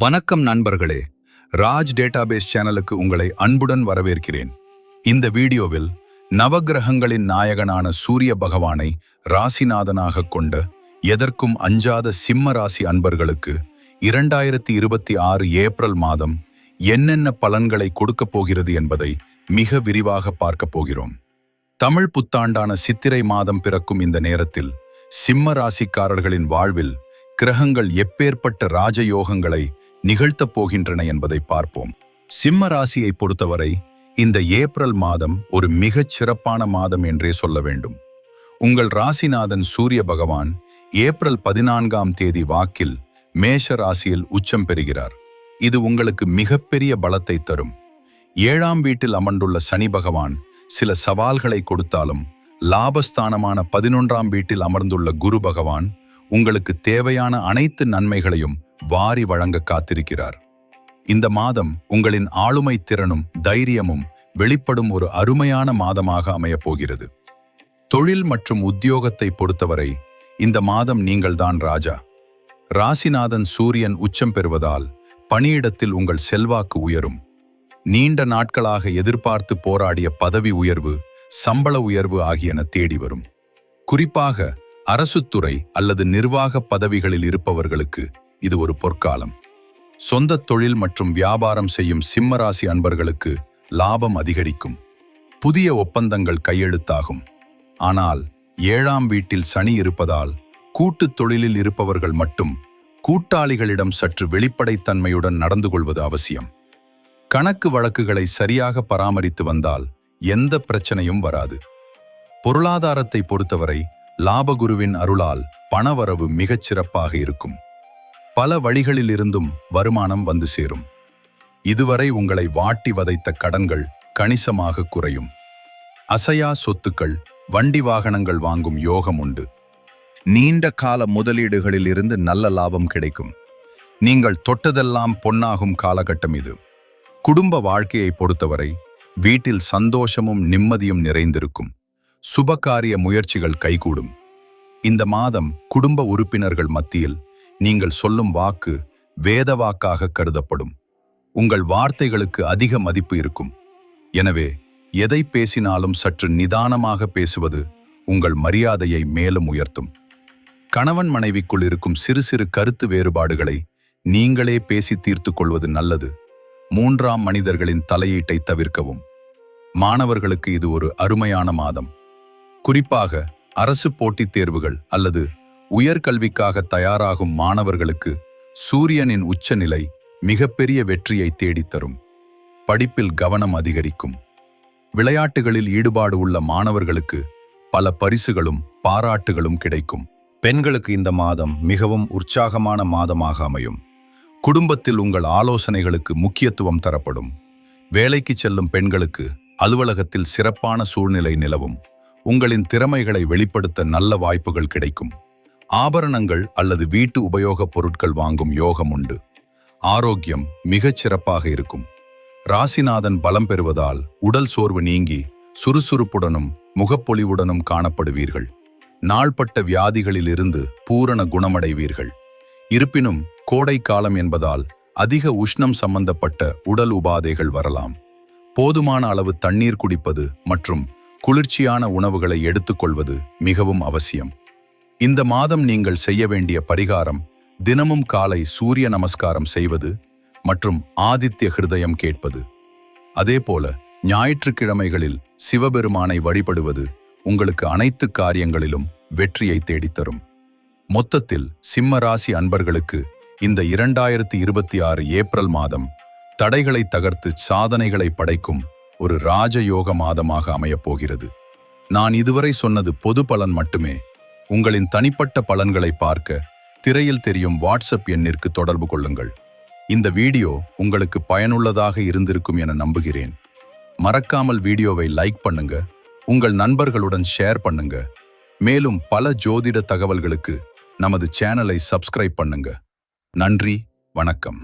வணக்கம் நண்பர்களே, ராஜ் டேட்டாபேஸ் சேனலுக்கு உங்களை அன்புடன் வரவேற்கிறேன். இந்த வீடியோவில் நவக்கிரகங்களின் நாயகனான சூரிய பகவானை ராசிநாதனாக கொண்ட எதற்கும் அஞ்சாத சிம்ம ராசி அன்பர்களுக்கு 2026 ஏப்ரல் மாதம் என்னென்ன பலன்களை கொடுக்கப் போகிறது என்பதை மிக விரிவாக பார்க்கப் போகிறோம். தமிழ் புத்தாண்டான சித்திரை மாதம் பிறக்கும் இந்த நேரத்தில் சிம்ம ராசிக்காரர்களின் வாழ்வில் கிரகங்கள் எப்பேற்பட்ட ராஜயோகங்களை நிகழ்த்தப் போகின்றன என்பதை பார்ப்போம். சிம்ம ராசியை பொறுத்தவரை இந்த ஏப்ரல் மாதம் ஒரு மிகச் சிறப்பான மாதம் என்றே சொல்ல வேண்டும். உங்கள் ராசிநாதன் சூரிய பகவான் ஏப்ரல் 14ஆம் தேதி வாக்கில் மேஷ ராசியில் உச்சம் பெறுகிறார். இது உங்களுக்கு மிகப்பெரிய பலத்தை தரும். 7ஆம் வீட்டில் அமர்ந்துள்ள சனி பகவான் சில சவால்களை கொடுத்தாலும் லாபஸ்தானமான 11ஆம் வீட்டில் அமர்ந்துள்ள குரு பகவான் உங்களுக்கு தேவையான அனைத்து நன்மைகளையும் வாரி வழங்க காத்திருக்கிறார். இந்த மாதம் உங்களின் ஆளுமை திறனும் தைரியமும் வெளிப்படும் ஒரு அருமையான மாதமாக அமையப் போகிறது. தொழில் மற்றும் உத்தியோகத்தை பொறுத்தவரை இந்த மாதம் நீங்கள்தான் ராஜா. ராசிநாதன் சூரியன் உச்சம் பெறுவதால் பணியிடத்தில் உங்கள் செல்வாக்கு உயரும். நீண்ட நாட்களாக எதிர்பார்த்து போராடிய பதவி உயர்வு, சம்பள உயர்வு ஆகியன தேடி வரும். குறிப்பாக அரசுத்துறை அல்லது நிர்வாக பதவிகளில் இருப்பவர்களுக்கு இது ஒரு பொற்காலம். சொந்த தொழில் மற்றும் வியாபாரம் செய்யும் சிம்மராசி அன்பர்களுக்கு லாபம் அதிகரிக்கும். புதிய ஒப்பந்தங்கள் கையெழுத்தாகும். ஆனால் 7ஆம் வீட்டில் சனி இருப்பதால் கூட்டுத் தொழிலில் இருப்பவர்கள் மட்டும் கூட்டாளிகளிடம் சற்று வெளிப்படைத்தன்மையுடன் நடந்து கொள்வது அவசியம். கணக்கு வழக்குகளை சரியாக பராமரித்து வந்தால் எந்த பிரச்சனையும் வராது. பொருளாதாரத்தை பொறுத்தவரை லாபகுருவின் அருளால் பணவரவு மிகச் சிறப்பாக இருக்கும். பல வழிகளிலிருந்தும் வருமானம் வந்து சேரும். இதுவரை உங்களை வாட்டி வதைத்த கடன்கள் கணிசமாக குறையும். அசையா சொத்துக்கள், வண்டி வாகனங்கள் வாங்கும் யோகம் உண்டு. நீண்ட கால முதலீடுகளில் இருந்து நல்ல லாபம் கிடைக்கும். நீங்கள் தொட்டதெல்லாம் பொன்னாகும் காலகட்டம் இது. குடும்ப வாழ்க்கையை பொறுத்தவரை வீட்டில் சந்தோஷமும் நிம்மதியும் நிறைந்திருக்கும். சுபகாரிய முயற்சிகள் கைகூடும். இந்த மாதம் குடும்ப உறுப்பினர்கள் மத்தியில் நீங்கள் சொல்லும் வாக்கு வேத வாக்காக கருதப்படும். உங்கள் வார்த்தைகளுக்கு அதிக மதிப்பு இருக்கும். எனவே எதை பேசினாலும் சற்று நிதானமாக பேசுவது உங்கள் மரியாதையை மேலும் உயர்த்தும். கணவன் மனைவிக்குள் இருக்கும் சிறு சிறு கருத்து வேறுபாடுகளை நீங்களே பேசி தீர்த்து கொள்வது நல்லது. 3ஆம் மனிதர்களின் தலையீட்டை தவிர்க்கவும். மாணவர்களுக்கு இது ஒரு அருமையான மாதம். குறிப்பாக அரசு போட்டித் தேர்வுகள் அல்லது உயர்கல்விக்காக தயாராகும் மாணவர்களுக்கு சூரியனின் உச்சநிலை மிகப்பெரிய வெற்றியை தேடித்தரும். படிப்பில் கவனம் அதிகரிக்கும். விளையாட்டுகளில் ஈடுபாடு உள்ள மாணவர்களுக்கு பல பரிசுகளும் பாராட்டுகளும் கிடைக்கும். பெண்களுக்கு இந்த மாதம் மிகவும் உற்சாகமான மாதமாக அமையும். குடும்பத்தில் உங்கள் ஆலோசனைகளுக்கு முக்கியத்துவம் தரப்படும். வேலைக்கு செல்லும் பெண்களுக்கு அலுவலகத்தில் சிறப்பான சூழ்நிலை நிலவும். உங்களின் திறமைகளை வெளிப்படுத்த நல்ல வாய்ப்புகள் கிடைக்கும். ஆபரணங்கள் அல்லது வீட்டு உபயோகப் பொருட்கள் வாங்கும் யோகம் உண்டு. ஆரோக்கியம் மிகச் சிறப்பாக இருக்கும். ராசிநாதன் பலம் பெறுவதால் உடல் சோர்வு நீங்கி சுறுசுறுப்புடனும் முகப்பொலிவுடனும் காணப்படுவீர்கள். நாள்பட்ட வியாதிகளிலிருந்து பூரண குணமடைவீர்கள். இருப்பினும் கோடை காலம் என்பதால் அதிக உஷ்ணம் சம்பந்தப்பட்ட உடல் உபாதைகள் வரலாம். போதுமான அளவு தண்ணீர் குடிப்பது மற்றும் குளிர்ச்சியான உணவுகளை எடுத்துக்கொள்வது மிகவும் அவசியம். இந்த மாதம் நீங்கள் செய்ய வேண்டிய பரிகாரம் தினமும் காலை சூரிய நமஸ்காரம் செய்வது மற்றும் ஆதித்ய ஹிருதயம் கேட்பது. அதேபோல ஞாயிற்றுக்கிழமைகளில் சிவபெருமானை வழிபடுவது உங்களுக்கு அனைத்து காரியங்களிலும் வெற்றியை தேடித்தரும். மொத்தத்தில் சிம்ம ராசி அன்பர்களுக்கு இந்த 2026 ஏப்ரல் மாதம் தடைகளை தகர்த்து சாதனைகளை படைக்கும் ஒரு ராஜயோக மாதமாக அமையப் போகிறது. நான் இதுவரை சொன்னது பொது பலன் மட்டுமே. உங்களின் தனிப்பட்ட பலன்களை பார்க்க திரையில் தெரியும் வாட்ஸ்அப் எண்ணிற்கு தொடர்பு கொள்ளுங்கள். இந்த வீடியோ உங்களுக்கு பயனுள்ளதாக இருந்திருக்கும் என நம்புகிறேன். மறக்காமல் வீடியோவை லைக் பண்ணுங்க, உங்கள் நண்பர்களுடன் ஷேர் பண்ணுங்க. மேலும் பல ஜோதிட தகவல்களுக்கு நமது சேனலை சப்ஸ்கிரைப் பண்ணுங்க. நன்றி, வணக்கம்.